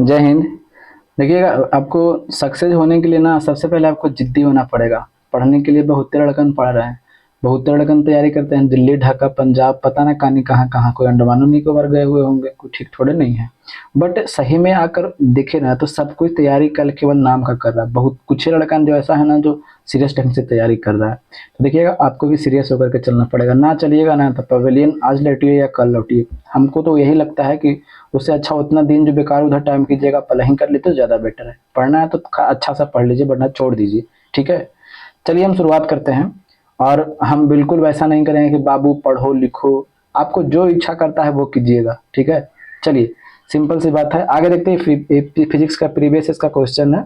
जय हिंद। देखिएगा, आपको सक्सेस होने के लिए ना सबसे पहले आपको जिद्दी होना पड़ेगा। पढ़ने के लिए बहुते लड़कन पढ़ रहे हैं, बहुते लड़कन तैयारी करते हैं, दिल्ली, ढाका, पंजाब, पता ना कहानी कहाँ कहाँ, कोई अंडमान निकोबार गए हुए होंगे, कोई ठीक थोड़े नहीं है। बट सही में आकर देखे ना तो सब कुछ तैयारी कल केवल नाम का कर रहा है। बहुत कुछ ही लड़कन जो ऐसा है ना जो सीरियस ढंग से तैयारी कर रहा है। तो देखिएगा, आपको भी सीरियस होकर के चलना पड़ेगा। ना चलिएगा ना तो पवेलियन आज लौटिए या कल लौटिए। हमको तो यही लगता है कि उससे अच्छा उतना दिन जो बेकार उधर टाइम कीजिएगा पढ़ाई कर लेते तो ज़्यादा बेटर है। पढ़ना है तो अच्छा सा पढ़ लीजिए, वरना छोड़ दीजिए। ठीक है, चलिए हम शुरुआत करते हैं। और हम बिल्कुल वैसा नहीं करेंगे कि बाबू पढ़ो लिखो, आपको जो इच्छा करता है वो कीजिएगा। ठीक है, चलिए सिंपल सी बात है, आगे देखते हैं। फिजिक्स का प्रीवियस इसका क्वेश्चन है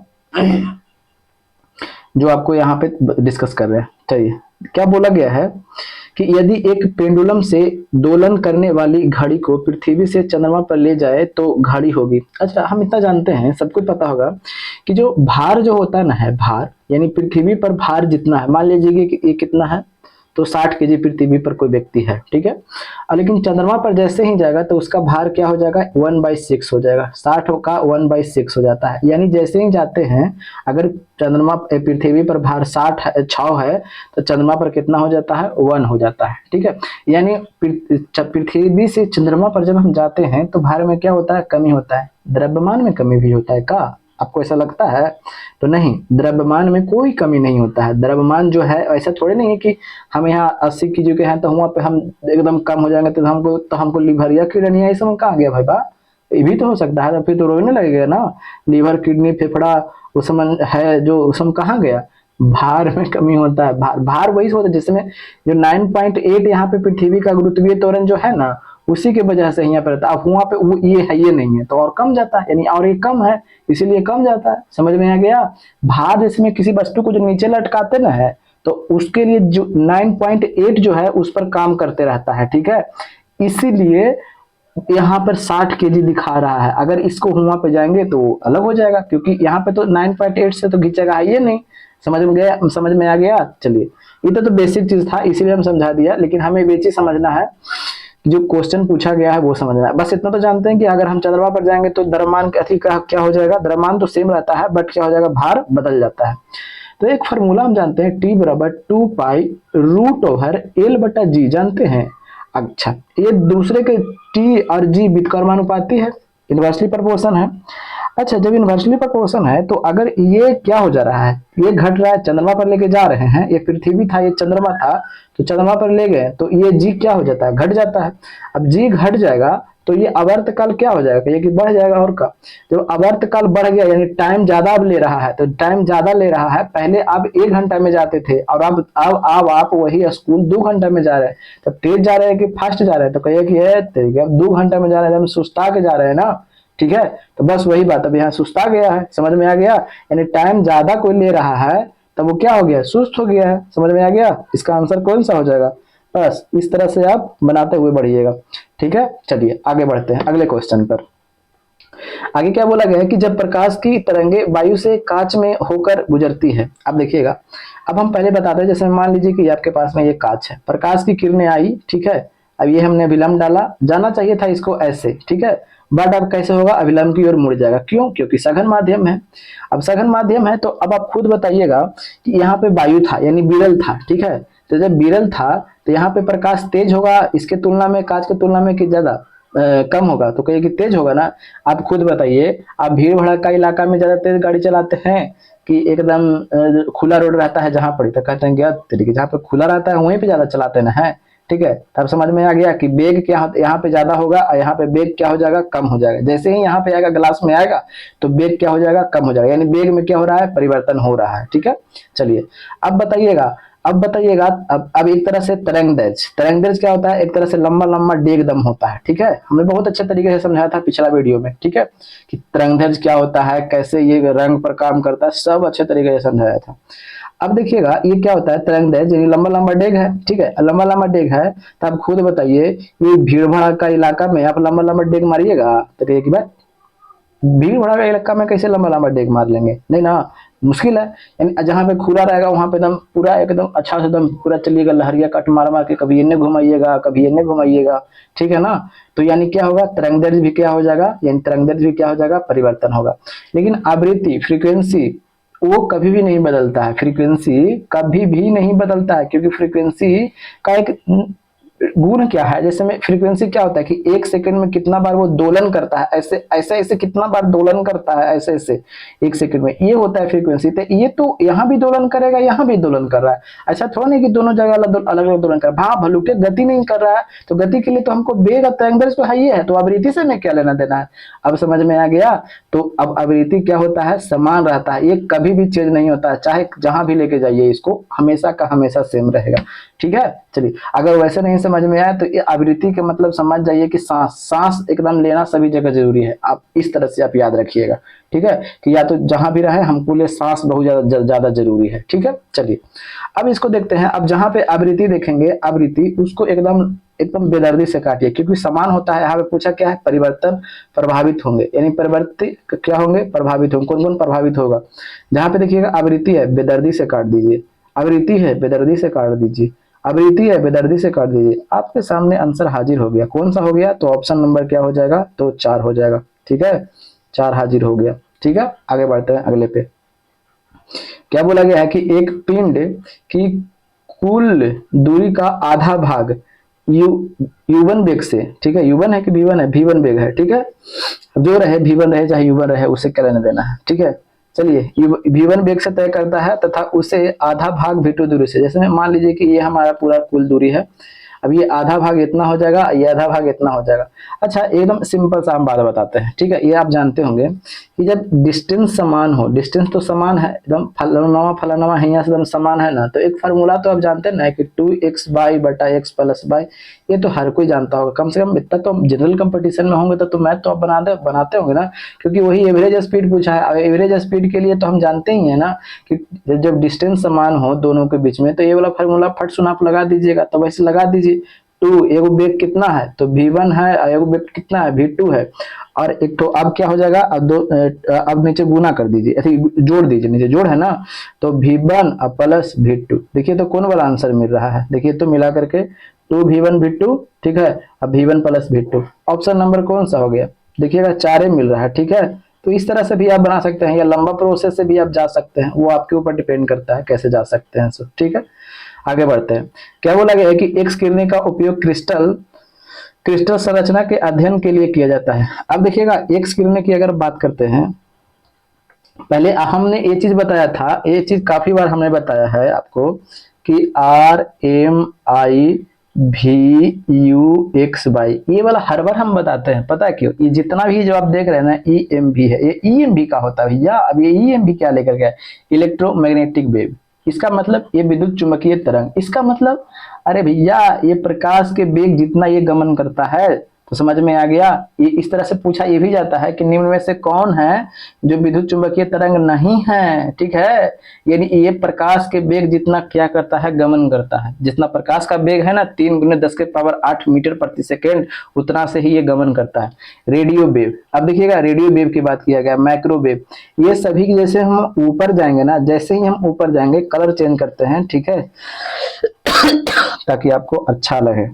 जो आपको यहाँ पे डिस्कस कर रहे हैं। चलिए, क्या बोला गया है कि यदि एक पेंडुलम से दोलन करने वाली घड़ी को पृथ्वी से चंद्रमा पर ले जाए तो घड़ी होगी। अच्छा, हम इतना जानते हैं, सबको पता होगा कि जो भार जो होता है ना, है भार, यानी पृथ्वी पर भार जितना है, मान लीजिए कि ये कितना है, तो 60 kg पृथ्वी पर कोई व्यक्ति है। ठीक है, और लेकिन चंद्रमा पर जैसे ही जाएगा तो उसका भार क्या हो जाएगा, 1/6 हो जाएगा। 60 का 1/6 हो जाता है, यानी जैसे ही जाते हैं, अगर चंद्रमा पृथ्वी पर भार 60 है तो चंद्रमा पर कितना हो जाता है, 1 हो जाता है। ठीक है, यानी पृथ्वी से चंद्रमा पर जब हम जाते हैं तो भार में क्या होता है, कमी होता है। द्रव्यमान में कमी भी होता है का, आपको ऐसा लगता है? तो नहीं, द्रव्यमान में कोई कमी नहीं होता है। द्रव्यमान जो है ऐसा थोड़े नहीं है कि हम यहाँ 80 kg के हैं तो वहाँ पे हम एकदम कम हो जाएंगे तो हमको लिवर या किडनी या ये सब कहाँ गया भाई बा, ये भी तो हो सकता है। तो फिर तो रोने लगेगा ना, लीवर किडनी फेफड़ा वो सब है जो उस सब कहाँ गया। भार में कमी होता है। भार वही होता है जिसमें जो 9.8 यहाँ पे पृथ्वी का गुरुत्वीय त्वरण जो है ना, उसी के वजह से यहाँ पे रहता है। अब वहाँ पे वो ये है, ये नहीं है तो और कम जाता है, यानी और ये कम है इसीलिए कम जाता है। समझ में आ गया? भार इसमें किसी वस्तु को जो नीचे लटकाते ना है तो उसके लिए जो 9.8 जो है उस पर काम करते रहता है। ठीक है, इसीलिए यहाँ पर 60 kg दिखा रहा है। अगर इसको वहां पे जाएंगे तो अलग हो जाएगा, क्योंकि यहाँ पे तो 9.8 से तो खींचेगा ये नहीं। समझ में गया? समझ में आ गया? चलिए, ये तो बेसिक चीज था इसीलिए हम समझा दिया, लेकिन हमें ये चीज समझना है कि जो क्वेश्चन पूछा गया है वो समझना है। बस इतना तो जानते हैं कि अगर हम चंद्रमा पर जाएंगे तो द्रव्यमान अति का क्या हो जाएगा, द्रव्यमान तो सेम रहता है बट क्या हो जाएगा, भार बदल जाता है। तो एक फॉर्मूला हम जानते हैं, टी बराबर 2 पाई √L/G जानते हैं। अच्छा, ये दूसरे के टी और जी व्युत्क्रमानुपाती है, इनवर्सली प्रोपोर्शन है। अच्छा, जब इनवर्सली प्रोपोर्शन है तो अगर ये क्या हो जा रहा है, ये घट रहा है, चंद्रमा पर लेके जा रहे हैं, ये पृथ्वी था ये चंद्रमा था, तो चंद्रमा पर ले गए तो ये जी क्या हो जाता है, घट जाता है। अब जी घट जाएगा तो ये आवर्तकाल क्या हो जाएगा, ये कि बढ़ जाएगा। और का जब आवर्तकाल बढ़ गया यानी टाइम ज्यादा अब ले रहा है, तो टाइम ज्यादा ले रहा है। पहले आप 1 घंटा में जाते थे और अब आप वही स्कूल 2 घंटा में जा रहे हैं। तो तेज जा रहे हैं कि फास्ट जा रहे हैं, तो कहिए कि अब 2 घंटा में जा रहे हैं, हम सुस्ता के जा रहे हैं ना। ठीक है, तो बस वही बात, अब यहाँ सुस्ता गया है। समझ में आ गया? यानी टाइम ज्यादा कोई ले रहा है तब वो क्या हो गया, सुस्त हो गया है। समझ में आ गया? इसका आंसर कौन सा हो जाएगा? बस इस तरह से आप बनाते हुए बढ़िएगा। ठीक है, चलिए आगे बढ़ते हैं अगले क्वेश्चन पर। आगे क्या बोला गया है कि जब प्रकाश की तरंगे वायु से कांच में होकर गुजरती है। अब देखिएगा, अब हम पहले बताते हैं, जैसे मान लीजिए कि आपके पास में ये कांच है, प्रकाश की किरणें आई। ठीक है, अब ये हमने विलंब डाला, जाना चाहिए था इसको ऐसे। ठीक है, बट अब कैसे होगा, अविलंब की ओर मुड़ जाएगा। क्यों? क्योंकि सघन माध्यम है। अब सघन माध्यम है तो अब आप खुद बताइएगा कि यहाँ पे वायु था यानी विरल था। ठीक है, तो जब विरल था तो यहाँ पे प्रकाश तेज होगा इसके तुलना में, कांच की तुलना में कि ज्यादा कम होगा, तो कहिए कि तेज होगा ना। आप खुद बताइए, आप भीड़ भड़का इलाका में ज्यादा तेज गाड़ी चलाते हैं कि एकदम खुला रोड रहता है जहां पर, तो कहते हैं क्या तरीके, जहाँ पे खुला रहता है वहीं पे ज्यादा चलाते हैं ना, है। ठीक है, तब समझ में आ गया कि बेग क्या यहाँ पे ज्यादा होगा और यहाँ पे बेग क्या हो जाएगा, कम हो जाएगा। जैसे ही यहाँ पे आएगा ग्लास में आएगा तो बेग क्या हो जाएगा, कम हो जाएगा, यानी बेग में क्या हो रहा है, परिवर्तन हो रहा है। ठीक है, चलिए अब बताइएगा, अब एक तरह से तरंगदैर्घ्य क्या होता है, एक तरह से लंबा लंबा डेग दम होता है। ठीक है, हमने बहुत अच्छे तरीके से समझाया था पिछला वीडियो में। ठीक है, कि तरंगदैर्घ्य क्या होता है, कैसे ये रंग पर काम करता है, सब अच्छे तरीके से समझाया था। अब देखिएगा, ये क्या होता है, तरंगदैर्घ्य यानी लंबा लंबा डेग है। ठीक है, लंबा लंबा डेग है तो आप खुद बताइए, ये भीड़ भाड़ का इलाका में आप लंबा लंबा डेग मारिएगा तो कहिए कि भाई भीड़ भड़ा का इलाका में कैसे लंबा लंबा डेग मार लेंगे, नहीं ना। मुश्किल है। यानी जहाँ पे खुला रहेगा वहां पे एकदम पूरा एकदम अच्छा से एकदम पूरा चलिएगा, लहरिया कट मार मार के कभी इन्हें घुमाइएगा कभी इन्हें घुमाइएगा, ठीक है ना। तो यानी क्या होगा, तरंगदैर्घ्य भी क्या हो जाएगा, यानी तरंगदैर्घ्य भी क्या हो जाएगा, परिवर्तन होगा। लेकिन आवृत्ति फ्रीक्वेंसी वो कभी भी नहीं बदलता है, फ्रीक्वेंसी कभी भी नहीं बदलता है, क्योंकि फ्रीक्वेंसी का एक गुण क्या है, जैसे में फ्रीक्वेंसी क्या होता है कि एक सेकंड में कितना बार वो दोलन करता है, ऐसे ऐसे ऐसे कितना बार दोलन करता है, ऐसे ऐसे एक सेकंड में, ये होता है फ्रीक्वेंसी। तो ये तो यहाँ भी दोलन करेगा, यहाँ भी दोलन कर रहा है, ऐसा थोड़ा नहीं कि दोनों जगह अलग अलग दोलन कर रहा है। हाँ, भलुके गति नहीं कर रहा है, तो गति के लिए तो हमको वेग और तरंगदैर्घ्य तो है ही है, तो आवृत्ति से मैं क्या लेना देना है। अब समझ में आ गया। तो अब आवृत्ति क्या होता है, समान रहता है, ये कभी भी चेंज नहीं होता है, चाहे जहां भी लेके जाइए इसको, हमेशा का हमेशा सेम रहेगा, ठीक है। चलिए, अगर वैसे नहीं समझ में आया तो ये आवृत्ति का मतलब समझ जाइए कि सांस सांस एकदम लेना सभी जगह जरूरी है, आप इस तरह से आप याद रखिएगा, ठीक है, कि या तो जहां भी रहे हमको लिए सांस बहुत ज्यादा जरूरी है, ठीक है। चलिए, अब इसको देखते हैं। अब जहां पे आवृत्ति देखेंगे, आवृत्ति उसको एकदम एकदम बेदर्दी से काटिए, क्योंकि समान होता है। यहाँ पे पूछा क्या है, परिवर्तन प्रभावित होंगे, यानी परिवर्तित क्या होंगे, प्रभावित होंगे। कौन कौन प्रभावित होगा, जहां पे देखिएगा आवृत्ति है बेदर्दी से काट दीजिए, आवृत्ति है बेदर्दी से काट दीजिए, आवृत्ति है बेदर्दी से काट दीजिए, आपके सामने आंसर हाजिर हो गया। कौन सा हो गया, तो ऑप्शन नंबर क्या हो जाएगा, तो 4 हो जाएगा, ठीक है, 4 हाजिर हो गया, ठीक है। आगे बढ़ते हैं अगले पे। क्या बोला गया है कि एक पिंड की कुल दूरी का आधा भाग u1 वेग से, ठीक है, u1 है कि v1 है, v1 वेग है, ठीक है, जो रहे v1 रहे चाहे u1 रहे, उसे क्या लेने देना है, ठीक है। चलिए, v1 वेग से तय करता है तथा उसे आधा भाग v2 दूरी से, जैसे मान लीजिए कि ये हमारा पूरा कुल दूरी है, अब ये आधा भाग इतना हो जाएगा, ये आधा भाग इतना हो जाएगा। अच्छा, एकदम सिंपल सा हम बात बताते हैं, ठीक है। ये आप जानते होंगे कि जब डिस्टेंस समान हो, डिस्टेंस तो समान है एकदम, फलानुमा फलानुमा है यहाँ से एकदम समान है ना, तो एक फार्मूला तो आप जानते हैं ना कि 2x बाई बटा x प्लस बाई, ये तो हर कोई जानता होगा, कम से कम इतना तो जनरल कंपटीशन में होंगे तो मैथ तो आप बनाते होंगे ना, क्योंकि वही एवरेज स्पीड पूछा है। एवरेज स्पीड के लिए तो हम जानते ही है ना कि जब डिस्टेंस समान हो दोनों के बीच में, तो ये वाला फार्मूला फट सुन आप लगा दीजिएगा, तो वैसे लगा दीजिए। 2 एगो वेग कितना है, तो v1 है, और एगो वेग कितना है, v2 है, और एक तो अब क्या हो जाएगा, अब नीचे गुना कर दीजिए, ऐसे जोड़ दीजिए, नीचे जोड़ है ना, तो v1 प्लस v2, देखिए तो कौन वाला आंसर मिल रहा है, देखिए तो मिला करके 2v1 v2, ठीक है। अब v1 plus v2, option number कौन सा हो गया, देखिएगा 4 मिल रहा है, ठीक है। तो इस तरह से भी आप बना सकते हैं, या लंबा प्रोसेस से भी आप जा सकते हैं, वो आपके ऊपर डिपेंड करता है कैसे जा सकते हैं, सो ठीक है। आगे बढ़ते हैं। क्या बोला गया है कि एक्स किरणें का उपयोग क्रिस्टल संरचना के अध्ययन के लिए किया जाता है। अब देखिएगा, एक्स किरणें की अगर बात करते हैं, पहले हमने ये चीज बताया था, ये चीज काफी बार हमने बताया है आपको कि RMIVUX ये वाला हर बार हम बताते हैं, पता है क्यों, ये जितना भी जो आप देख रहे हैं ना EMV है, ये EMV का होता है भैया। अब ये EMV क्या लेकर गया, इलेक्ट्रोमैग्नेटिक वेव, इसका मतलब ये विद्युत चुंबकीय तरंग, इसका मतलब अरे भैया ये प्रकाश के वेग जितना ये गमन करता है, तो समझ में आ गया। ये इस तरह से पूछा ये भी जाता है कि निम्न में से कौन है जो विद्युत चुंबकीय तरंग नहीं है, ठीक है। यानी ये प्रकाश के वेग जितना क्या करता है, गमन करता है, जितना प्रकाश का वेग है ना 3 × 10⁸ मीटर प्रति सेकेंड, उतना से ही ये गमन करता है। रेडियो वेव, अब देखिएगा रेडियो वेव की बात किया गया, माइक्रोवेव, ये सभी की जैसे हम ऊपर जाएंगे ना, जैसे ही हम ऊपर जाएंगे कलर चेंज करते हैं, ठीक है, ताकि आपको अच्छा लगे।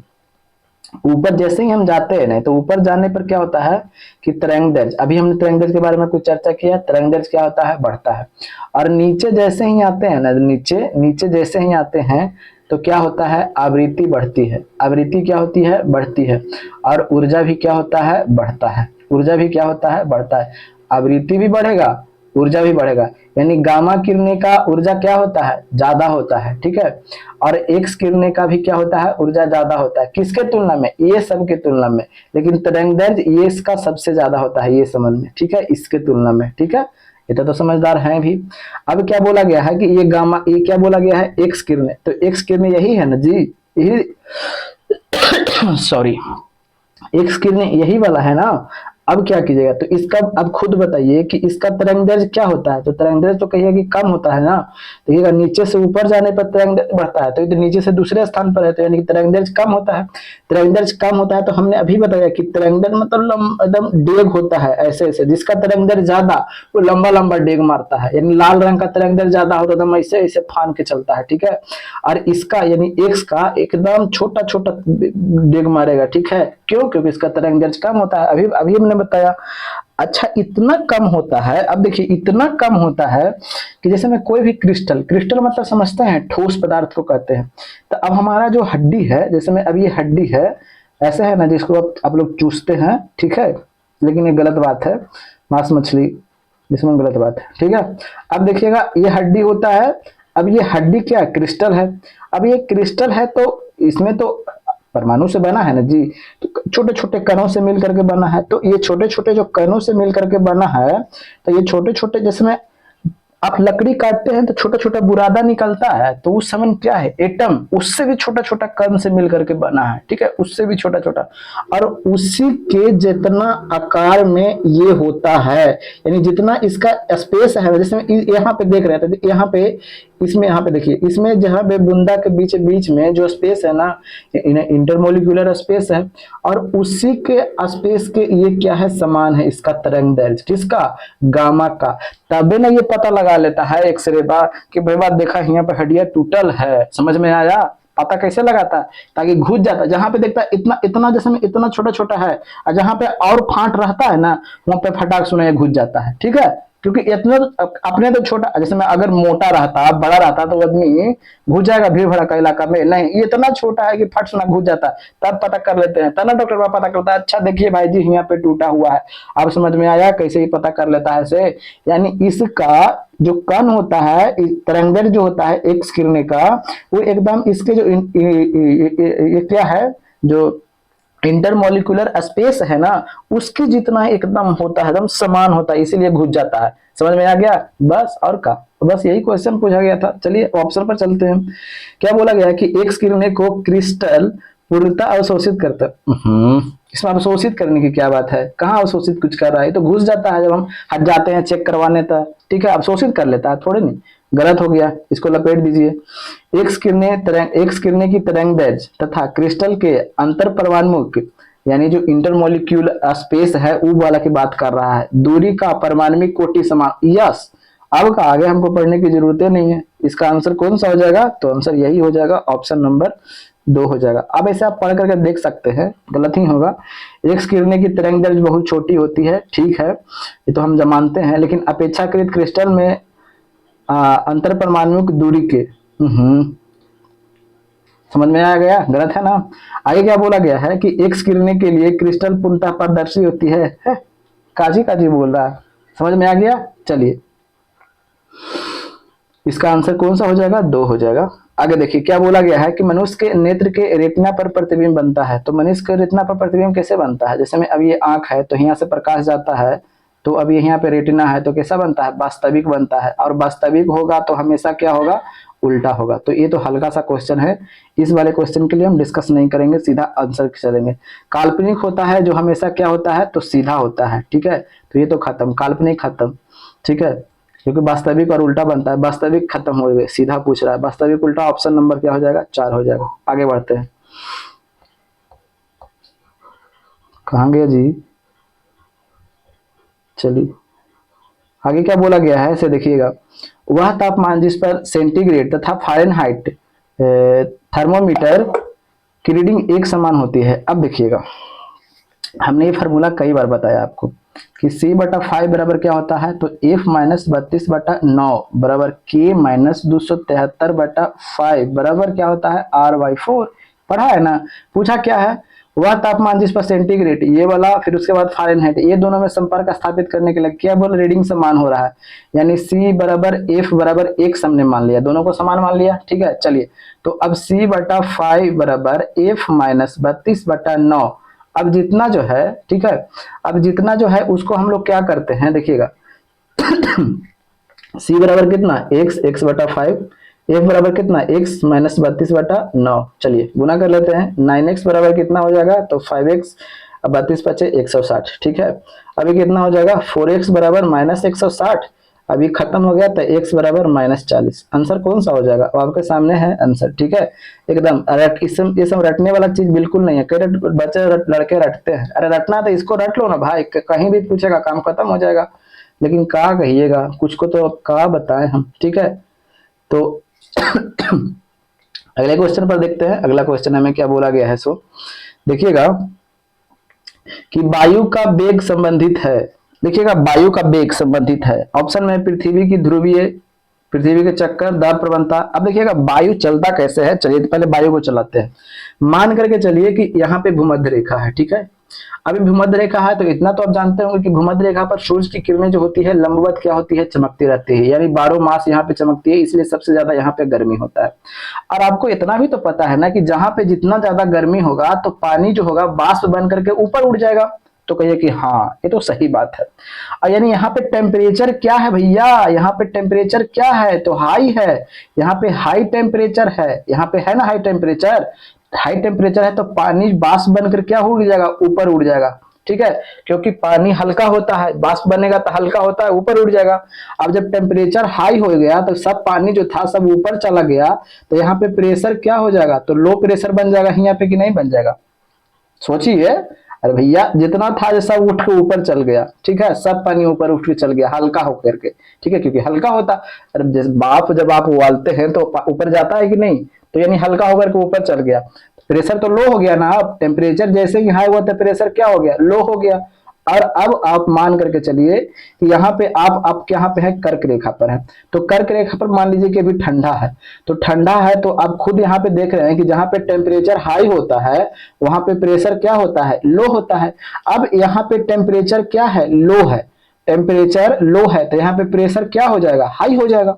ऊपर जैसे ही हम जाते हैं, नहीं तो ऊपर जाने पर क्या होता है कि तरंगदैर्घ्य, अभी हमने तरंगदैर्घ्य के बारे में कुछ चर्चा किया, तरंगदैर्घ्य क्या होता है, बढ़ता है। और नीचे जैसे ही आते हैं ना, नीचे जैसे ही आते हैं तो क्या होता है, आवृत्ति बढ़ती है, आवृत्ति क्या होती है, बढ़ती है, और ऊर्जा भी क्या होता है, बढ़ता है, ऊर्जा भी क्या होता है, बढ़ता है। आवृत्ति भी बढ़ेगा, ऊर्जा भी बढ़ेगा, यानी गामा किरणें का ऊर्जा क्या होता है, ज्यादा होता है, ठीक है। और एक्स किरणें का भी क्या होता है, ऊर्जा ज्यादा होता है, किसके तुलना में, ये सब के तुलना में, लेकिन तरंगदैर्घ्य ये इसका सबसे ज्यादा होता है, ये समझ में, ठीक है, इसके तुलना में, ठीक है। ये तो समझदार हैं भी। अब क्या बोला गया है कि ये गामा, ये क्या बोला गया है, एक्स किरणें, तो एक्स किरणें यही है ना जी, यही सॉरी, एक्स किरणें यही वाला है ना। अब क्या कीजिएगा, तो इसका अब खुद बताइए कि इसका तरंग दैर्ध्य क्या होता है। तो तरंग दैर्ध्य तो कहिए कि कम होता है ना, देखिएगा नीचे से ऊपर जाने पर तरंग दैर्ध्य बढ़ता है, तो इधर नीचे से दूसरे स्थान पर है तो यानी कि तरंग दैर्ध्य कम होता है। तरंग दैर्ध्य कम होता है तो हमने अभी बताया कि तरंग दैर्ध्य मतलब एकदम डेग होता है ऐसे ऐसे, जिसका तरंग दैर्ध्य ज्यादा वो लंबा लंबा डेग मारता है, यानी लाल रंग का तरंग दैर्ध्य ज्यादा होता है तो ऐसे ऐसे फान के चलता है, ठीक है। और इसका यानी एक्स का एकदम छोटा छोटा डेग मारेगा, ठीक है। क्यों? क्योंकि इसका तरंग दैर्ध्य कम होता है, अभी अभी हमने बताया। अच्छा, इतना कम होता है, अब देखिए इतना कम होता है कि जैसे में कोई भी क्रिस्टल, क्रिस्टल मतलब समझते हैं ठोस पदार्थ को कहते हैं। तो अब हमारा जो हड्डी है, जैसे में अब ये हड्डी है ऐसे है ना, जिसको आप लोग चूसते हैं, ठीक है, लेकिन ये गलत बात है, मांस मछली जिसमें गलत बात है, ठीक है। अब देखिएगा ये हड्डी होता है, अब ये हड्डी क्या क्रिस्टल है। अब ये क्रिस्टल है तो इसमें तो परमाणु से बना है ना जी, तो छोटे छोटे कणों से मिल करके बना है। तो ये छोटे छोटे जो कणों से मिल करके बना है, तो ये छोटे छोटे जिसमें आप लकड़ी काटते हैं तो छोटा छोटा बुरादा निकलता है, तो उस समय क्या है एटम, उससे भी छोटा छोटा कण से मिल करके बना है, ठीक है, उससे भी छोटा छोटा, और उसी के जितना आकार में ये होता है, यानी जितना इसका स्पेस है, जैसे यहाँ पे देख रहे थे, यहाँ पे इसमें, यहाँ पे देखिए इसमें जहाँ पे बूंदा के बीच बीच में जो स्पेस है ना, इंटरमोलिकुलर स्पेस है, और उसी के स्पेस के ये क्या है समान है इसका तरंग दैर्ध्य, किसका, गामा का। तबे ना ये पता लगा लेता है एक्सरे बा कि भाई बात देखा यहाँ पे हड्डियां टूटल है, समझ में आया। पता कैसे लगाता है, ताकि घुस जाता है, जहां पे देखता है इतना इतना जैसे में इतना छोटा छोटा है, और जहां पे और फांट रहता है ना वहां पे फटाक सुना घुस जाता है, ठीक है। क्योंकि इतना अपने तो छोटा, जैसे में अगर मोटा रहता बड़ा रहता तो आदमी घुस जाएगा भीड़ भड़का इलाका में, नहीं ये इतना छोटा है कि फट सुना घुस जाता है, तब पता कर लेते हैं, तब ना डॉक्टर पता करता है, अच्छा देखिए भाई जी यहाँ पे टूटा हुआ है। अब समझ में आया कैसे ही पता कर लेता है इसे, यानी इसका जो कण होता है, तरंग दैर्ध्य जो होता है एक्स किरणें का, वो एकदम इसके जो ये क्या है जो इंटरमोलिकुलर स्पेस है ना, उसके जितना एकदम होता है, एकदम समान होता है, इसीलिए घुस जाता है। समझ में आ गया, बस और का बस यही क्वेश्चन पूछा गया था। चलिए ऑप्शन पर चलते हैं। क्या बोला गया कि एक्स किरणें को क्रिस्टल पूर्णतः अवशोषित करता इसमें अवशोषित करने की क्या बात है, कहाँ अवशोषित कुछ कर रहा है, तो घुस जाता है जब हम हट जाते हैं चेक करवाने तक, ठीक है, अवशोषित कर लेता है, थोड़े नहीं, गलत हो गया, इसको लपेट दीजिए। एक्स किरणें की तरंग दैर्ध्य तथा क्रिस्टल के अंतर परमाणुक यानी जो इंटरमोलिक्यूलर स्पेस है वो वाला की बात कर रहा है, दूरी का परमाणुक कोटि समान। यस, अब का आगे हमको पढ़ने की जरूरत नहीं है, इसका आंसर कौन सा हो जाएगा, तो आंसर यही हो जाएगा, ऑप्शन नंबर 2 हो जाएगा। अब ऐसे आप पढ़ करके देख सकते हैं, गलत ही होगा। एक्स किरणें की तरंग दैर्ध्य बहुत छोटी होती है, ठीक है, ये तो हम मानते हैं, लेकिन अपेक्षाकृत क्रिस्टल में अंतर परमाणुक दूरी के समझ में आ गया, गलत है ना। आगे क्या बोला गया है कि एक्स किरणें के लिए क्रिस्टल पूर्णतः पारदर्शी होती है, काजी काजी बोल रहा है, समझ में आ गया। चलिए इसका आंसर कौन सा हो जाएगा, 2 हो जाएगा। आगे देखिए क्या बोला गया है कि मनुष्य के नेत्र के रेटिना पर प्रतिबिंब बनता है। तो मनुष्य के रेटिना पर प्रतिबिंब कैसे बनता है, जैसे में अब ये आंख है तो यहाँ से प्रकाश जाता है, तो अब यहाँ पे रेटिना है तो कैसा बनता है, वास्तविक बनता है, और वास्तविक होगा तो हमेशा क्या होगा, उल्टा होगा। तो ये तो हल्का सा क्वेश्चन है, इस वाले क्वेश्चन के लिए हम डिस्कस नहीं करेंगे, सीधा आंसर चलेंगे। काल्पनिक होता है जो हमेशा क्या होता है, तो सीधा होता है, ठीक है, तो ये तो खत्म, काल्पनिक खत्म, ठीक है, क्योंकि वास्तविक और उल्टा बनता है, वास्तविक खत्म हो गए, सीधा पूछ रहा है, वास्तविक उल्टा, ऑप्शन नंबर क्या हो जाएगा, 4 हो जाएगा। आगे बढ़ते हैं, कहाँ गया जी, चलिए आगे क्या बोला गया है, इसे देखिएगा। वह तापमान जिस पर सेंटीग्रेड तथा फ़ारेनहाइट थर्मोमीटर की रीडिंग एक समान होती है। अब देखिएगा हमने ये फार्मूला कई बार बताया आपको कि C/5 बराबर क्या होता है, तो F - 32/9 बराबर K - 273/5 बराबर क्या होता है, R/4। पढ़ा है ना, पूछा क्या है, वह तापमान जिस पर सेंटीग्रेड ये वाला, फिर उसके बाद फ़ारेनहाइट, ये दोनों में संपर्क स्थापित करने के लिए क्या बोल, रीडिंग समान हो रहा है, यानी C बराबर F बराबर 1 हमने मान लिया, दोनों को समान मान लिया, ठीक है। चलिए तो अब C/5 बराबर F - 32/9, अब जितना जो है, ठीक है, अब जितना जो है उसको हम लोग क्या करते हैं, देखिएगा C बराबर कितना, x/5, F बराबर कितना, x - 32/9, चलिए गुना कर लेते हैं, 9x बराबर कितना हो जाएगा, तो 5x अब 32 बचे 160, ठीक है। अभी कितना हो जाएगा, 4x बराबर -160। अभी खत्म हो गया तो x बराबर -40। आंसर कौन सा हो जाएगा, अब आपके सामने है आंसर, ठीक है। एकदम ये सब रटने वाला चीज बिल्कुल नहीं है। कई बच्चे लड़के रटते हैं, अरे रटना तो इसको रट लो ना भाई, कहीं भी पूछेगा काम खत्म हो जाएगा। लेकिन कहा कहिएगा, कुछ को तो कहा बताएं हम, ठीक है। तो अगले क्वेश्चन पर देखते हैं। अगला क्वेश्चन हमें क्या बोला गया है, सो देखिएगा कि वायु का वेग संबंधित है। देखिएगा वायु का वेग संबंधित है। ऑप्शन में पृथ्वी की ध्रुवीय, पृथ्वी के चक्कर, दाब प्रवणता। अब देखिएगा वायु चलता कैसे है, चलिए पहले वायु को चलाते हैं। मान करके चलिए कि यहाँ पे भूमध्य रेखा है, ठीक है। अभी भूमध्य रेखा है तो इतना तो आप जानते होंगे कि भूमध्य रेखा पर सूर्य की किरणें जो होती है लंबवत क्या होती है, चमकती रहती है, यानी 12 मास यहाँ पे चमकती है, इसलिए सबसे ज्यादा यहाँ पे गर्मी होता है। और आपको इतना भी तो पता है ना कि जहां पे जितना ज्यादा गर्मी होगा तो पानी जो होगा वाष्प बन करके ऊपर उड़ जाएगा। तो कहिए कि हाँ ये तो सही बात है। और यानी यहाँ पे टेम्परेचर क्या है भैया, यहाँ पे टेम्परेचर क्या है, तो हाई है। यहाँ पे हाई टेम्परेचर है, यहाँ पे है ना हाई टेम्परेचर। हाई टेम्परेचर है तो पानी वाष्प बनकर क्या उड़ जाएगा, ऊपर उड़ जाएगा, ठीक है। क्योंकि पानी हल्का होता है, वाष्प बनेगा तो हल्का होता है, ऊपर उड़ जाएगा। अब जब टेम्परेचर हाई हो गया तो सब पानी जो था सब ऊपर चला गया, तो यहाँ पे प्रेशर क्या हो जाएगा, तो लो प्रेशर बन जाएगा यहाँ पे, कि नहीं बन जाएगा। सोचिए, अरे भैया जितना था सब उठ के ऊपर चल गया, ठीक है। सब पानी ऊपर उठ के चल गया हल्का होकर के, ठीक है, क्योंकि हल्का होता। अरे जब आप उबालते हैं तो ऊपर जाता है कि नहीं, तो यानी हल्का होकर के ऊपर चल गया। प्रेशर तो लो हो गया ना। अब टेम्परेचर जैसे ही हाई हुआ तो प्रेशर क्या हो गया, लो हो गया। और अब आप मान करके चलिए कि यहाँ पे आप यहाँ पे है कर्क रेखा पर है, तो कर्क रेखा पर मान लीजिए कि अभी ठंडा है। तो ठंडा है तो आप खुद यहाँ पे देख रहे हैं कि जहाँ पे टेम्परेचर हाई होता है वहां पे प्रेशर क्या होता है, लो होता है। अब यहाँ पे टेम्परेचर क्या है, लो है। टेम्परेचर लो है तो यहाँ पे प्रेशर क्या हो जाएगा, हाई हो जाएगा।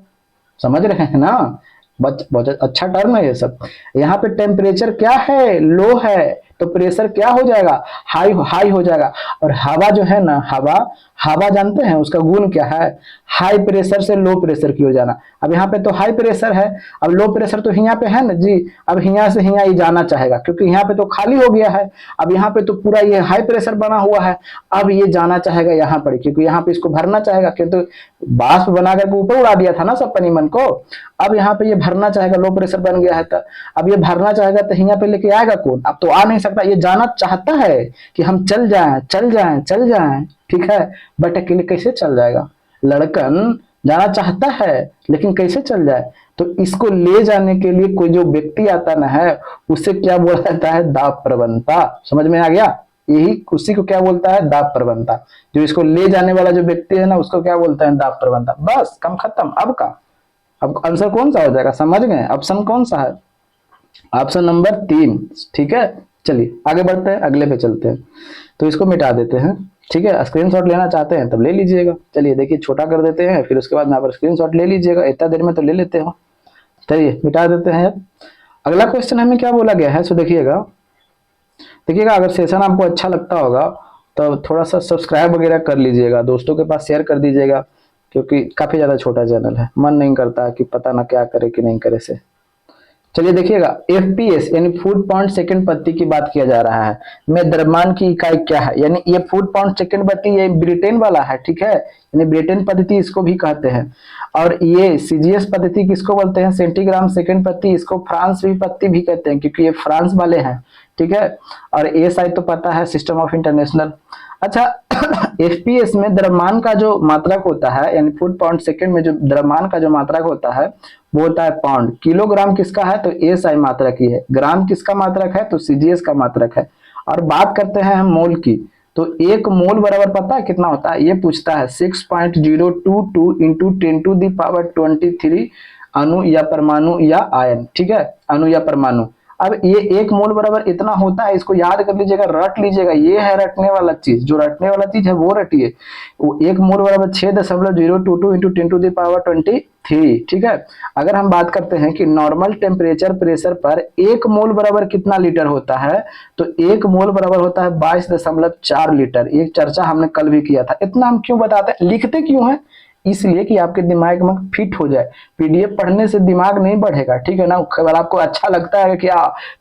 समझ रहे हैं ना, बहुत अच्छा टर्म है ये सब। यहाँ पे टेम्परेचर क्या है, लो है, तो प्रेशर क्या हो जाएगा, हाई हाई हो जाएगा। और हवा जो है ना, हवा हवा जानते हैं उसका गुण क्या है, हाई प्रेशर से लो प्रेशर की ओर जाना। अब यहाँ पे तो हाई प्रेशर है, अब लो प्रेशर तो यहाँ पे है ना जी। अब यहाँ से यहाँ ये जाना चाहेगा क्योंकि यहाँ पे तो खाली हो गया है। अब यहाँ पे तो पूरा ये हाई प्रेशर बना हुआ है। अब ये जाना चाहेगा यहाँ पर, क्योंकि यहाँ पे इसको भरना चाहेगा, क्योंकि वाष्प बना करके ऊपर उड़ा दिया था ना सब परिमन को। अब यहाँ पे ये भरना चाहेगा, लो प्रेशर बन गया है तो अब ये भरना चाहेगा तो यहाँ पे लेके आएगा कौन, अब तो आ नहीं सकता। ये जाना चाहता है कि हम चल जाएं चल जाएं चल जाएं, ठीक है। बट अकेले कैसे चल जाएगा, लड़कन जाना चाहता है लेकिन कैसे चल जाए। तो इसको ले जाने के लिए कोई जो व्यक्ति आता ना है उसे क्या बोला जाता है, दाब प्रवणता। समझ में आ गया, यही उसी को क्या बोलता है, दाब प्रवणता। जो इसको ले जाने वाला जो व्यक्ति है ना उसको क्या बोलते हैं, दाब प्रवणता। बस कम खत्म। अब का अब आंसर कौन सा हो जाएगा, समझ गए। ऑप्शन कौन सा है, ऑप्शन नंबर 3, ठीक है। चलिए आगे बढ़ते हैं, अगले पे चलते हैं। तो इसको मिटा देते हैं, ठीक है। स्क्रीनशॉट लेना चाहते हैं तब ले लीजिएगा। चलिए देखिए छोटा कर देते हैं, फिर उसके बाद यहाँ पर स्क्रीनशॉट ले लीजिएगा, इतना देर में तो ले लेते हो। चलिए मिटा देते हैं। अगला क्वेश्चन हमें क्या बोला गया है, सो देखिएगा। अगर सेशन आपको अच्छा लगता होगा तो थोड़ा सा सब्सक्राइब वगैरह कर लीजिएगा, दोस्तों के पास शेयर कर दीजिएगा, क्योंकि काफी ज्यादा छोटा चैनल है, मन नहीं करता कि पता ना क्या करे कि नहीं करे से। चलिए देखिएगा, एफपीएस यानी फुट पाउंड सेकंड प्रति की बात किया जा रहा है, में द्रव्यमान की इकाई क्या है। यानी ये फुट पाउंड सेकंड प्रति ये ब्रिटेन वाला है, ठीक है। यानी ब्रिटेन पद्धति इसको भी कहते हैं। और ये सीजीएस पद्धति किसको बोलते हैं, सेंटीग्राम सेकंड प्रति, इसको फ्रांस भी पद्धति भी कहते हैं क्योंकि ये फ्रांस वाले हैं, ठीक है। और एएसआई तो पता है, सिस्टम ऑफ इंटरनेशनल। अच्छा एफपीएस में द्रव्यमान का जो मात्रक होता है, यानी फुट पाउंड सेकंड में जो द्रव्यमान का जो मात्रक होता है वो होता है पाउंड। किलोग्राम किसका है, तो एएसआई मात्रक ही है। ग्राम किसका मात्रक है, तो सीजीएस का मात्रक है। और बात करते हैं हम मोल की, तो एक मोल बराबर पता है कितना होता है, ये पूछता है 6.022 इंटू 10⁻23 अणु या परमाणु या आयन, ठीक है, अणु या परमाणु। अब ये एक मोल बराबर इतना होता है, इसको याद कर लीजिएगा, रट लीजिएगा। ये है रटने वाला चीज, जो रटने वाला चीज है वो रटिए। वो एक मोल बराबर 6.022 इंटू 10⁻23, ठीक है। अगर हम बात करते हैं कि नॉर्मल टेम्परेचर प्रेशर पर एक मोल बराबर कितना लीटर होता है, तो एक मोल बराबर होता है 22.4 लीटर। एक चर्चा हमने कल भी किया था। इतना हम क्यों बताते हैं, लिखते क्यों है, इसलिए कि आपके दिमाग में फिट हो जाए। पीडीएफ पढ़ने से दिमाग नहीं बढ़ेगा, ठीक है ना। केवल आपको अच्छा लगता है कि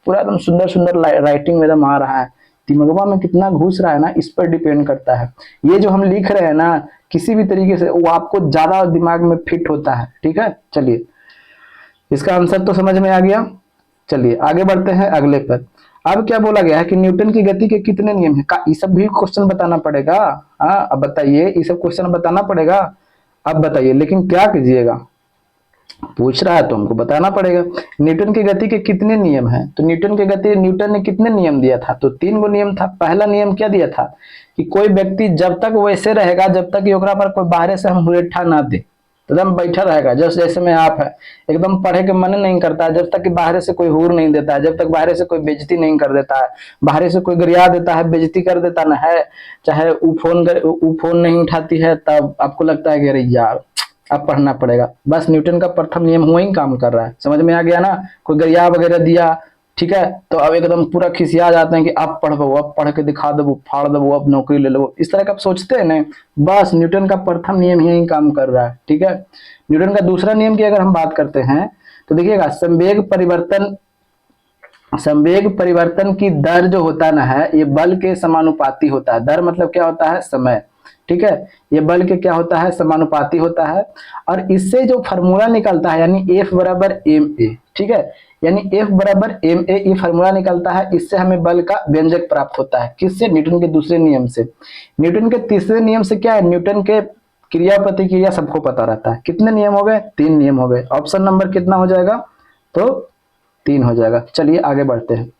पूरा एकदम सुंदर सुंदर राइटिंग में एकदम आ रहा है, दिमागवा में कितना घुस रहा है ना, इस पर डिपेंड करता है। ये जो हम लिख रहे हैं ना किसी भी तरीके से वो आपको ज्यादा दिमाग में फिट होता है। ठीक है, चलिए इसका आंसर तो समझ में आ गया। चलिए आगे बढ़ते हैं अगले पर। अब क्या बोला गया है कि न्यूटन की गति के कितने नियम है? ये सब भी क्वेश्चन बताना पड़ेगा। हाँ अब बताइए, ये सब क्वेश्चन बताना पड़ेगा। अब बताइए, लेकिन क्या कीजिएगा, पूछ रहा है तो हमको बताना पड़ेगा। न्यूटन की गति के कितने नियम हैं? तो न्यूटन ने कितने नियम दिया था? तो 3 गो नियम था। पहला नियम क्या दिया था कि कोई व्यक्ति जब तक वैसे रहेगा जब तक कि ओकरा पर कोई बाहर से हम हुरेठा ना दे, एकदम बैठा रहेगा जैसे में आप है, एकदम पढ़े के मन नहीं करता है जब तक कि बाहर से कोई हुर नहीं देता है, जब तक बाहर से कोई बेइज्जती नहीं कर देता है, बाहर से कोई गरिया देता है, बेइज्जती कर देता ना है, चाहे ऊ फोन नहीं उठाती है, तब आपको लगता है कि अरे यार अब पढ़ना पड़ेगा। बस न्यूटन का प्रथम नियम हुआ ही काम कर रहा है। समझ में आ गया ना? कोई गरिया वगैरह दिया, ठीक है, तो अब एकदम पूरा खिसिया जाते हैं कि अब पढ़ो, अब पढ़ के दिखा दो, फाड़ दो, अब नौकरी ले लो, इस तरह का आप सोचते हैं ना। बस न्यूटन का प्रथम नियम यही काम कर रहा है। ठीक है, न्यूटन का दूसरा नियम की अगर हम बात करते हैं तो देखिएगा, संवेग परिवर्तन की दर जो होता ना है ये बल के समानुपाती होता है। दर मतलब क्या होता है? समय। ठीक है, ये बल के क्या होता है? समानुपाती होता है। और इससे जो फार्मूला निकलता है यानी F बराबर ma, ठीक है, यानी F बराबर ma ये फार्मूला निकलता है। इससे हमें बल का व्यंजक प्राप्त होता है। किससे? न्यूटन के दूसरे नियम से। न्यूटन के तीसरे नियम से क्या है? न्यूटन के क्रिया प्रतिक्रिया सबको पता रहता है। कितने नियम हो गए? 3 नियम हो गए। ऑप्शन नंबर कितना हो जाएगा? तो 3 हो जाएगा। चलिए आगे बढ़ते हैं।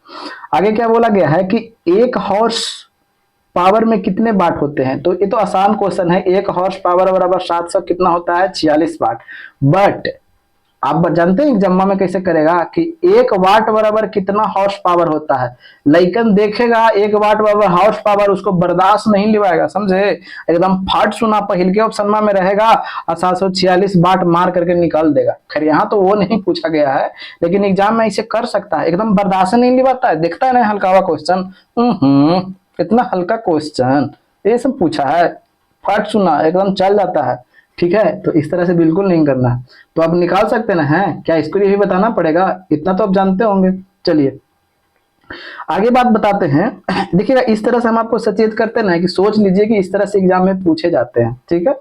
आगे क्या बोला गया है कि 1 हॉर्स पावर में कितने वाट होते हैं? तो ये तो आसान क्वेश्चन है। 1 हॉर्स पावर बराबर 700 कितना होता है? 46 वाट। बट आप जानते हैं जम्मा में कैसे करेगा कि 1 वाट बराबर कितना हॉर्स पावर होता है? लेकिन देखेगा 1 वाट बराबर हॉर्स पावर उसको बर्दाश्त नहीं लिवाएगा, समझे, एकदम फाट सुना पहल के ऑप्शन में रहेगा और 746 वाट मार करके निकाल देगा। खैर यहाँ तो वो नहीं पूछा गया है, लेकिन एग्जाम में इसे कर सकता है। एकदम बर्दाश्त नहीं लिवाता है, देखता है ना हल्का हुआ क्वेश्चन, इतना हल्का क्वेश्चन ये सब पूछा है, फट सुना एकदम चल जाता है। ठीक है, तो इस तरह से बिल्कुल नहीं करना। तो आप निकाल सकते ना है क्या? इसको ये भी बताना पड़ेगा, इतना तो आप जानते होंगे। चलिए आगे बात बताते हैं। देखिएगा इस तरह से हम आपको सचेत करते हैं ना कि सोच लीजिए कि इस तरह से एग्जाम में पूछे जाते हैं। ठीक है,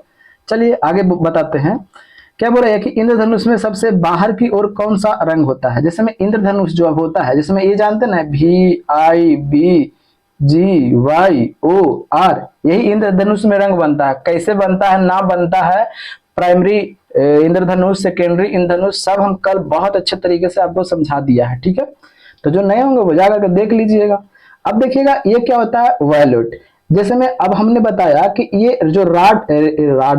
चलिए आगे बताते हैं। क्या बोल रहे हैं कि इंद्रधनुष में सबसे बाहर की ओर कौन सा रंग होता है? जैसे में इंद्रधनुष जो होता है, जिसमें ये जानते हैं ना VIBGYOR, यही इंद्रधनुष में रंग बनता है। कैसे बनता है? ना बनता है प्राइमरी इंद्रधनुष, सेकेंडरी इंद्रधनुष, सब हम कल बहुत अच्छे तरीके से आपको समझा दिया है। ठीक है, तो जो नए होंगे वो जाकर के देख लीजिएगा। अब देखिएगा ये क्या होता है? वायलेट। जैसे में अब हमने बताया कि ये जो राड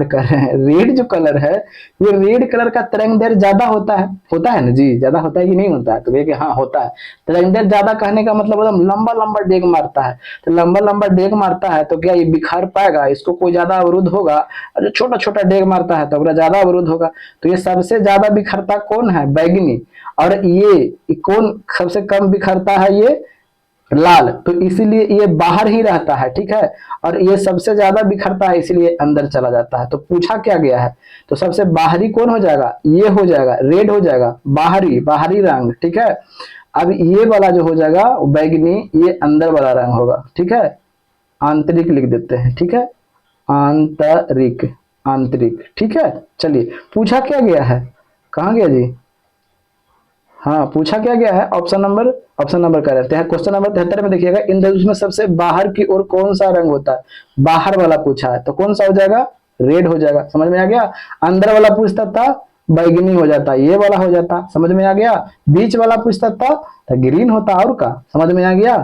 कर रहे हैं, रेड जो कलर है, ये रेड कलर का तरंग दैर्ध्य ज्यादा होता है ना जी? ज्यादा होता है कि नहीं होता है? तो ये कि हाँ होता है। तरंग दैर्ध्य ज्यादा कहने का मतलब एकदम लंबा लंबा डेग मारता है। तो लंबा लंबा डेग मारता है तो क्या ये बिखर पाएगा? इसको कोई ज्यादा अवरुद्ध होगा। और जो छोटा छोटा डेग मारता है तो ज्यादा अवरुद्ध होगा। तो ये सबसे ज्यादा बिखरता कौन है? बैगनी। और ये कौन सबसे कम बिखरता है? ये लाल। तो इसीलिए ये बाहर ही रहता है। ठीक है, और ये सबसे ज्यादा बिखरता है इसलिए अंदर चला जाता है। तो पूछा क्या गया है? तो सबसे बाहरी कौन हो जाएगा? ये हो जाएगा, रेड हो जाएगा, बाहरी रंग। ठीक है, अब ये वाला जो हो जाएगा बैगनी, ये अंदर वाला रंग होगा। ठीक है, आंतरिक लिख देते हैं। ठीक है, आंतरिक। ठीक है, चलिए पूछा क्या गया है? कहाँ गया जी? हाँ पूछा क्या गया है? ऑप्शन नंबर कर रहे हैं। क्वेश्चन नंबर 73 में देखिएगा, इंद्रधनुष में सबसे बाहर की ओर कौन सा रंग होता है? बाहर वाला पूछा है तो कौन सा हो जाएगा? रेड हो जाएगा। समझ में आ गया? अंदर वाला पूछता था बैगनी हो जाता, ये वाला हो जाता। समझ में आ गया? बीच वाला पूछता था तो ग्रीन होता। और का समझ में आ गया?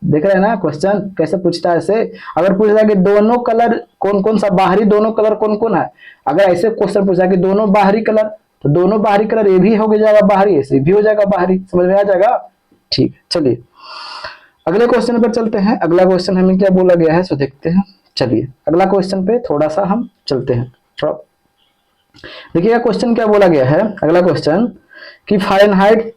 देख रहे हैं ना क्वेश्चन कैसे पूछता है ऐसे। अगर पूछता है कि दोनों कलर कौन कौन सा बाहरी, दोनों कलर कौन कौन है, अगर ऐसे क्वेश्चन पूछा कि दोनों बाहरी कलर, तो दोनों बाहरी कलर ये भी हो जाएगा बाहरी, ऐसे भी हो जाएगा बाहरी। समझ में आ जाएगा? ठीक है, चलिए अगले क्वेश्चन पर चलते हैं। अगला क्वेश्चन हमें क्या बोला गया है सो देखते हैं। चलिए अगला क्वेश्चन पे थोड़ा सा हम चलते हैं। थोड़ा देखिएगा क्वेश्चन क्या बोला गया है। अगला क्वेश्चन कि फ़ारेनहाइट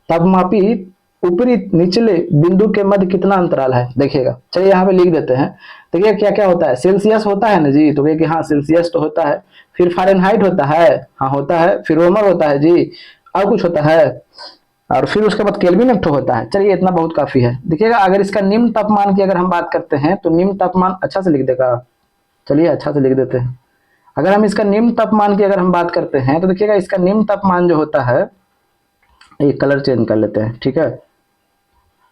तापमापी ऊपरी निचले बिंदु के मध्य कितना अंतराल है? देखिएगा, चलिए यहाँ पे लिख देते हैं। देखिए क्या क्या होता है? सेल्सियस होता है ना जी, तो कि हाँ सेल्सियस तो होता है। फिर फ़ारेनहाइट होता है, हाँ होता है। फिर रोमर होता है जी, और कुछ होता है? और फिर उसके बाद केल्विन एक ठो होता है। चलिए इतना बहुत काफी है। देखिएगा अगर इसका निम्न तापमान की अगर हम बात करते हैं तो निम्न तापमान अच्छा से लिख देगा, चलिए अच्छा से लिख देते हैं। अगर हम इसका निम्न तापमान की अगर हम बात करते हैं तो देखिएगा इसका निम्न तापमान जो होता है, ये कलर चेंज कर लेते हैं, ठीक है,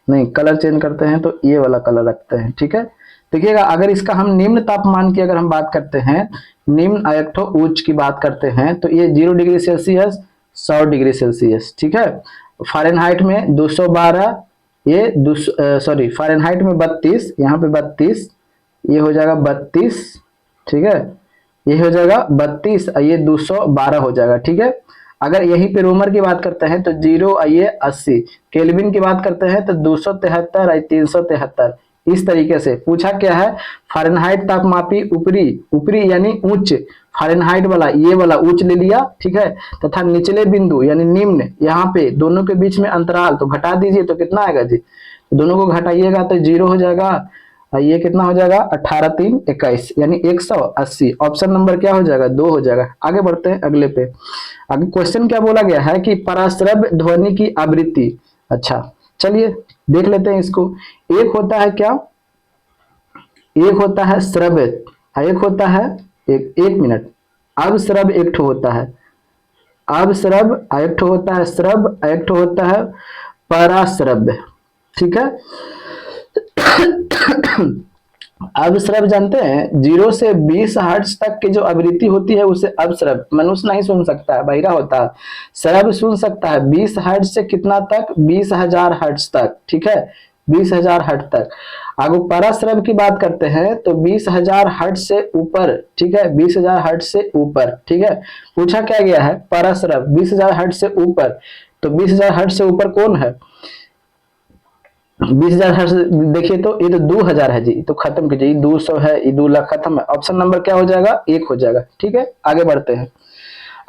नहीं कलर चेंज करते हैं तो ये वाला कलर रखते हैं, ठीक है। देखिएगा अगर इसका हम निम्न तापमान की अगर हम बात करते हैं, निम्न एक ठो उच्च की बात करते हैं तो ये 0 डिग्री सेल्सियस 100 डिग्री सेल्सियस, ठीक है। फ़ारेनहाइट में 212, ये सॉरी फ़ारेनहाइट में 32, यहाँ पे 32, ये हो जाएगा 32, ठीक है, ये हो जाएगा 32, ये 212 हो जाएगा, ठीक है। अगर यहीं पे रोमर की बात करते हैं तो 0 आइए 80, केल्विन की बात करते हैं तो 273 आई 373। इस तरीके से पूछा क्या है, फ़ारेनहाइट तापमापी ऊपरी, ऊपरी यानी उच्च, फ़ारेनहाइट वाला ये वाला उच्च ले लिया, ठीक है, तथा निचले बिंदु यानी निम्न, यहाँ पे दोनों के बीच में अंतराल तो घटा दीजिए तो कितना आएगा जी, दोनों को घटाइएगा तो 0 हो जाएगा, ये कितना हो जाएगा 18 3 21 यानी 180। ऑप्शन नंबर क्या हो जाएगा 2 हो जाएगा। आगे बढ़ते हैं अगले पे। आगे क्वेश्चन क्या बोला गया है कि पराश्रव्य ध्वनि की आवृत्ति। अच्छा चलिए देख लेते हैं इसको। एक होता है क्या, एक होता है श्रव्य, एक होता है एक मिनट, अब श्रव्य एक ठो होता है, अब श्रव्य एक ठो होता है, श्रव्य एक ठो होता है पराश्रव्य, ठीक है। अब श्रव्य जानते हैं 0 से 20 हर्ट्ज तक की जो आवृत्ति होती है उसे अब श्रव्य, मनुष्य नहीं सुन सकता है, बहिरा होता है। श्रव्य सुन सकता है 20 हर्ट्ज से कितना तक, 20,000 हर्ट्ज तक, ठीक है, 20,000 हर्ट्ज तक। अगर पराश्रव्य की बात करते हैं तो 20,000 हर्ट्ज से ऊपर, ठीक है, 20,000 हर्ट्ज से ऊपर, ठीक है। पूछा क्या गया है पराश्रव्य 20,000 हर्ट्ज से ऊपर, तो 20,000 हर्ट्ज से ऊपर कौन है, 20,000 हर्ट्ज देखिए तो ये तो 2,000 है जी, तो खत्म कीजिए, 200 है, ये 2 लाख, खत्म है। ऑप्शन नंबर क्या हो जाएगा 1 हो जाएगा, ठीक है। आगे बढ़ते हैं।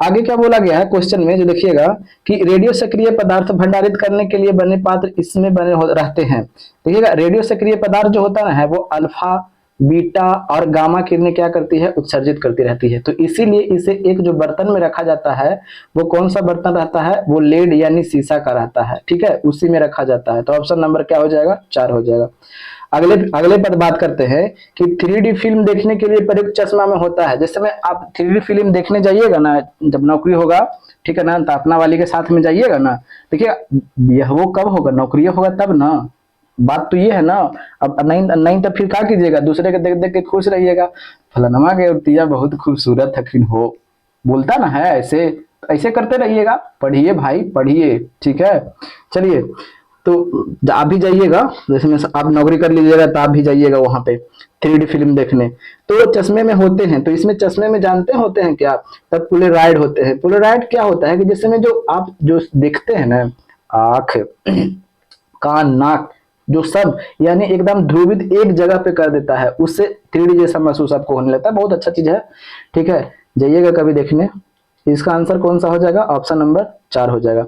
आगे क्या बोला गया है क्वेश्चन में, जो देखिएगा कि रेडियो सक्रिय पदार्थ भंडारित करने के लिए बने पात्र इसमें बने रहते हैं। देखिएगा रेडियो सक्रिय पदार्थ जो होता है वो अल्फा, बीटा और गामा किरणें क्या करती है, उत्सर्जित करती रहती है। तो इसीलिए इसे एक जो बर्तन में रखा जाता है वो कौन सा बर्तन रहता है, वो लेड यानी शीशा का रहता है, ठीक है, उसी में रखा जाता है। तो ऑप्शन नंबर क्या हो जाएगा 4 हो जाएगा। अगले अगले पर बात करते हैं कि 3D फिल्म देखने के लिए प्रयुक्त चश्मा में होता है। जैसे में आप 3D फिल्म देखने जाइएगा ना, जब नौकरी होगा, ठीक है ना, तो अपना वाली के साथ में जाइएगा ना, देखिए यह वो कब होगा, नौकरी होगा तब ना, बात तो ये है ना। अब नहीं नहीं तो फिर क्या कीजिएगा, दूसरे के देख देख के खुश रहिएगा, फलानमा के उर्तिया बहुत खूबसूरत हकीन हो, बोलता ना है ऐसे, ऐसे करते रहिएगा। पढ़िए भाई पढ़िए, ठीक है। चलिए तो आप भी जाइएगा, जैसे में आप नौकरी कर लीजिएगा तो आप भी जाइएगा वहां पे 3D फिल्म देखने। तो चश्मे में होते हैं, तो इसमें चश्मे में जानते होते हैं क्या, तब पोलराइड होते हैं। पोलराइड क्या होता है कि जैसे में जो आप जो देखते हैं ना, आंख कान नाक जो सब यानी एकदम ध्रुवित एक जगह पे कर देता है, उससे 3D जैसा महसूस आपको होने लगता है। बहुत अच्छा चीज है, ठीक है, जाइएगा कभी देखने। इसका आंसर कौन सा हो जाएगा, ऑप्शन नंबर 4 हो जाएगा।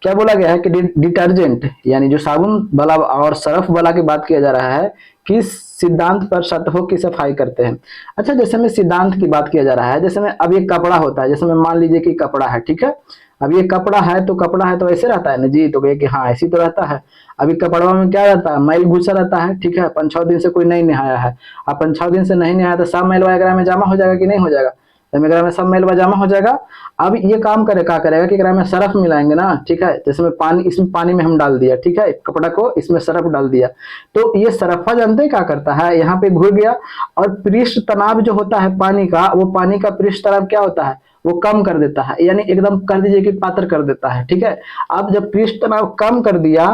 क्या बोला गया है कि डिटर्जेंट यानी जो साबुन वाला और सर्फ वाला की बात किया जा रहा है, किस सिद्धांत पर सतहों की सफाई करते हैं। अच्छा जैसे में सिद्धांत की बात किया जा रहा है, जैसे में अब ये कपड़ा होता है, जैसे में मान लीजिए कि कपड़ा है, ठीक है, अब ये कपड़ा है तो कपड़ा है तो ऐसे रहता है ना जी, तो कहे कि हाँ ऐसी तो रहता है। अभी कपड़वा में क्या रहता है, मैल घुसा रहता है, ठीक है, 5-6 दिन से कोई नहीं नहाया है, अब 5-6 दिन से नहीं नहाया तो सब मैल वगैरह में जमा हो जाएगा कि नहीं हो जाएगा, एकरा में सब मैल जमा हो जाएगा। अब ये काम करे क्या करेगा कि एकरा में सरफ मिलाएंगे ना, ठीक है, जैसे में पानी, इसमें पानी में हम डाल दिया, ठीक है, कपड़ा को इसमें सरफ डाल दिया, तो ये सरफा जानते हैं क्या करता है, यहाँ पे घुल गया और पृष्ठ तनाव जो होता है पानी का, वो पानी का पृष्ठ तनाव क्या होता है, वो कम कर देता है, यानी एकदम कर दीजिए कि पात्र कर देता है, ठीक है। अब जब पृष्ठ तनाव कम कर दिया,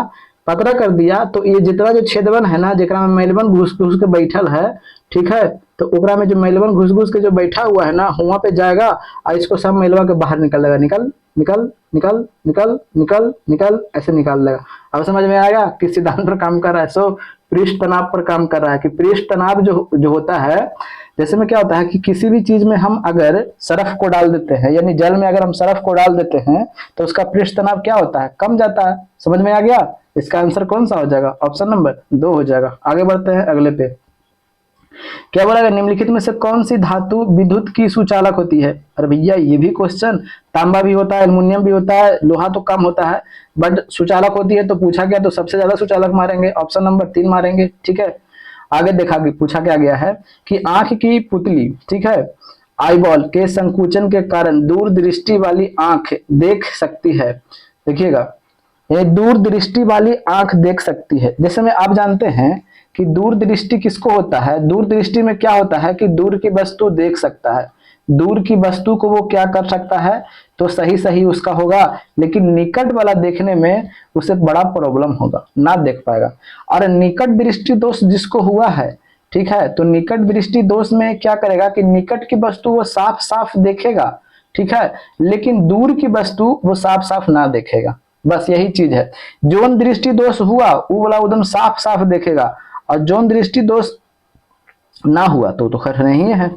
पतला कर दिया, तो ये जितना जो छेदवन है ना, जेकरा में मैलवन घुस घुस के बैठल है, ठीक है, तो ओकरा में जो मैलवन घुस घुस के जो बैठा हुआ है ना, वहां पे जाएगा और इसको सब मैलवा के बाहर निकल लेगा, निकल निकल निकल निकल निकल निकल ऐसे निकाल लेगा। अब समझ में आएगा किस सिद्धांत पर काम कर रहा है, सो पृष्ठ तनाव पर काम कर रहा है कि पृष्ठ तनाव जो होता है, जैसे में क्या होता है कि किसी भी चीज में हम अगर सरफ को डाल देते हैं, यानी जल में अगर हम सरफ को डाल देते हैं तो उसका पृष्ठ तनाव क्या होता है, कम जाता है। समझ में आ गया, इसका आंसर कौन सा हो जाएगा, ऑप्शन नंबर 2 हो जाएगा। आगे बढ़ते हैं अगले पे। क्या बोला गया, निम्नलिखित में से कौन सी धातु विद्युत की सुचालक होती है। अरे भैया ये भी क्वेश्चन, तांबा भी होता है, एल्युमिनियम भी होता है, लोहा तो कम होता है, बट सुचालक होती है तो पूछा गया तो सबसे ज्यादा सुचालक मारेंगे, ऑप्शन नंबर 3 मारेंगे। ठीक है, आगे देखा पूछा क्या गया है कि आंख की पुतली, ठीक है, आईबॉल के संकुचन के कारण दूरदृष्टि वाली आंख देख सकती है। देखिएगा, ये दूरदृष्टि वाली आंख देख सकती है। जैसे में आप जानते हैं कि दूरदृष्टि किसको होता है, दूरदृष्टि में क्या होता है कि दूर की वस्तु देख सकता है, दूर की वस्तु को वो क्या कर सकता है, तो सही सही उसका होगा, लेकिन निकट वाला देखने में उसे बड़ा प्रॉब्लम होगा, ना देख पाएगा। और निकट दृष्टि दोष जिसको हुआ है, ठीक है, तो निकट दृष्टि दोष में क्या करेगा कि निकट की वस्तु वो साफ साफ देखेगा, ठीक है, लेकिन दूर की वस्तु वो साफ साफ ना देखेगा, बस यही चीज है। जोन दृष्टि दोष हुआ वो वाला एकदम साफ साफ देखेगा, और जोन दृष्टि दोष ना हुआ तो खैर नहीं है।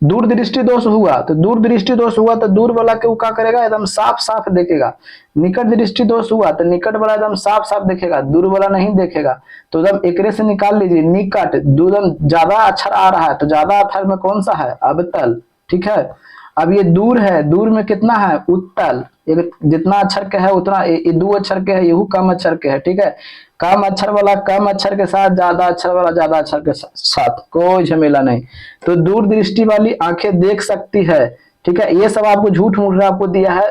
दूर दृष्टि दोष हुआ तो दूर वाला के वो क्या करेगा, एकदम साफ साफ देखेगा। निकट दृष्टि दोष हुआ तो निकट वाला एकदम साफ साफ देखेगा, दूर वाला नहीं देखेगा। तो जब एकरे से निकाल लीजिए, निकट दूर ज्यादा अक्षर आ रहा है तो ज्यादा अक्षर में कौन सा है, अवतल, ठीक है। अब ये दूर है, दूर में कितना है, उत्तल, एक जितना अक्षर के है उतना, ये 2 अक्षर के है, यहू कम अक्षर के है, ठीक है। कम अक्षर वाला कम अक्षर के साथ, ज्यादा अक्षर वाला ज्यादा अक्षर के साथ, कोई झमेला नहीं। तो दूर दृष्टि वाली आंखें देख सकती है, ठीक है। ये सब आपको झूठ मूठ आपको दिया है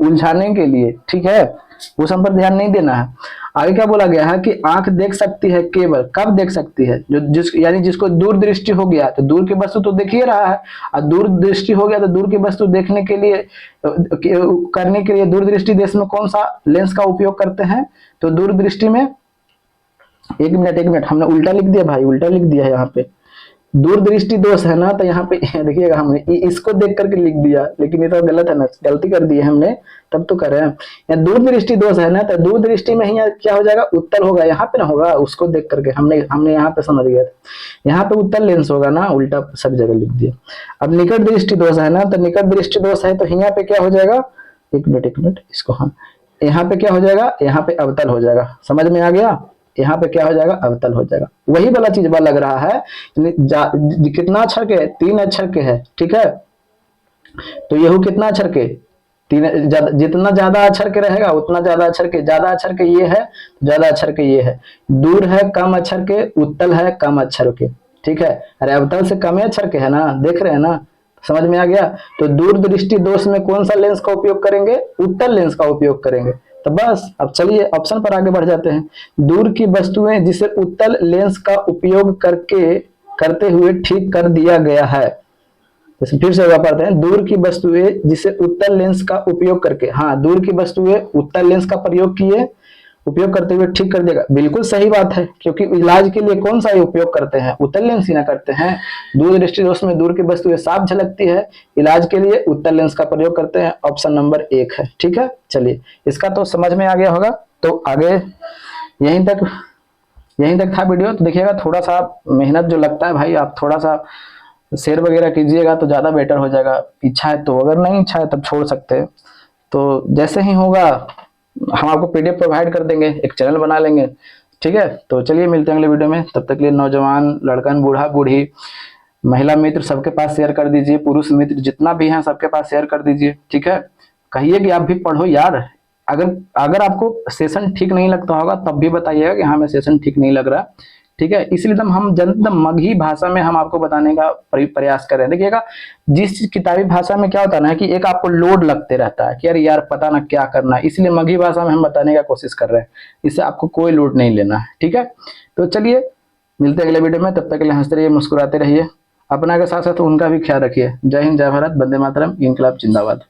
उलझाने के लिए, ठीक है, वो सब पर ध्यान नहीं देना है। आगे क्या बोला गया है कि आंख देख सकती है केवल कब देख सकती है, जो यानी जिसको दूर दृष्टि हो गया तो दूर की वस्तु तो देख ही रहा है, और दूर दृष्टि हो गया तो दूर की वस्तु देखने के लिए करने के लिए दूर दृष्टि देश में कौन सा लेंस का उपयोग करते हैं, तो दूर दृष्टि में, एक मिनट हमने उल्टा लिख दिया भाई, उल्टा लिख दिया है यहाँ पे। दूर दृष्टि दोष है ना, तो यहाँ पे देखिएगा हमने इसको देख करके लिख दिया, लेकिन ये तो गलत है ना, गलती कर दी है हमने, तब तो कर रहे हैं। यहाँ दूर दृष्टि दोष है ना, तो दूर दृष्टि में ही क्या हो जाएगा, उत्तल होगा, यहाँ पे ना होगा, उसको देख करके हमने यहाँ पे समझ गया था, यहाँ पे उत्तल लेंस होगा ना, उल्टा सब जगह लिख दिया। अब निकट दृष्टि दोष है ना, तो निकट दृष्टि दोष है तो यहाँ पे क्या हो जाएगा, एक मिनट इसको हम, यहाँ पे क्या हो जाएगा, यहाँ पे अवतल हो जाएगा, समझ में आ गया। यहाँ पे क्या हो जाएगा, अवतल हो जाएगा। वही वाला चीज बा लग रहा है, कितना अक्षर के, 3 अक्षर के है, ठीक है। तो यहू कितना अक्षर के, 3, जितना ज्यादा अक्षर के रहेगा उतना ज्यादा अक्षर के, ज्यादा अक्षर के ये है, ज्यादा अक्षर के ये है। दूर है कम अक्षर के, उत्तल है कम अक्षर के, ठीक है। अरे अवतल से कम अक्षर के है ना, देख रहे हैं ना, समझ में आ गया। तो दूर दृष्टि दोष में कौन सा लेंस का उपयोग करेंगे, उत्तल लेंस का उपयोग करेंगे। तो बस अब चलिए ऑप्शन पर आगे बढ़ जाते हैं। दूर की वस्तुएं जिसे उत्तल लेंस का उपयोग करते हुए ठीक कर दिया गया है। जैसे फिर से पढ़ते हैं, दूर की वस्तुएं जिसे उत्तल लेंस का उपयोग करके, हाँ दूर की वस्तुएं उत्तल लेंस का प्रयोग किए, उपयोग करते हुए ठीक कर देगा, बिल्कुल सही बात है, क्योंकि इलाज के लिए कौन सा उपयोग करते हैं, उत्तल लेंस ही ना करते हैं। दूर दृष्टि दोष में दूर की वस्तुएं साफ झलकती है, इलाज के लिए उत्तल लेंस का प्रयोग करते हैं, ऑप्शन नंबर 1 है, ठीक है। चलिए इसका तो समझ में आ गया होगा, तो आगे यहीं तक था वीडियो। तो देखिएगा, थोड़ा सा मेहनत जो लगता है भाई, आप थोड़ा सा शेयर वगैरह कीजिएगा तो ज्यादा बेटर हो जाएगा। इच्छा है तो, अगर नहीं इच्छा है तब छोड़ सकते हैं। तो जैसे ही होगा हम आपको पीडीएफ प्रोवाइड कर देंगे, एक चैनल बना लेंगे, ठीक है। तो चलिए मिलते हैं अगले वीडियो में, तब तक के लिए नौजवान, लड़कन, बूढ़ा बूढ़ी, महिला मित्र सबके पास शेयर कर दीजिए, पुरुष मित्र जितना भी है सबके पास शेयर कर दीजिए, ठीक है। कहिए कि आप भी पढ़ो यार। अगर आपको सेशन ठीक नहीं लगता होगा तब भी बताइएगा कि हाँ मैं सेशन ठीक नहीं लग रहा, ठीक है। इसलिए हम मगही भाषा में हम आपको बताने का प्रयास कर रहे हैं। देखिएगा, जिस किताबी भाषा में क्या होता है ना कि एक आपको लोड लगते रहता है कि यार पता ना क्या करना है, इसलिए मगही भाषा में हम बताने का कोशिश कर रहे हैं, इससे आपको कोई लोड नहीं लेना है, ठीक है। तो चलिए मिलते हैं अगले वीडियो में, तब तक के लिए हंसते रहिए, मुस्कुराते रहिए, अपना के साथ साथ उनका भी ख्याल रखिए। जय हिंद, जय भारत, वंदे मातरम, इंकलाब जिंदाबाद।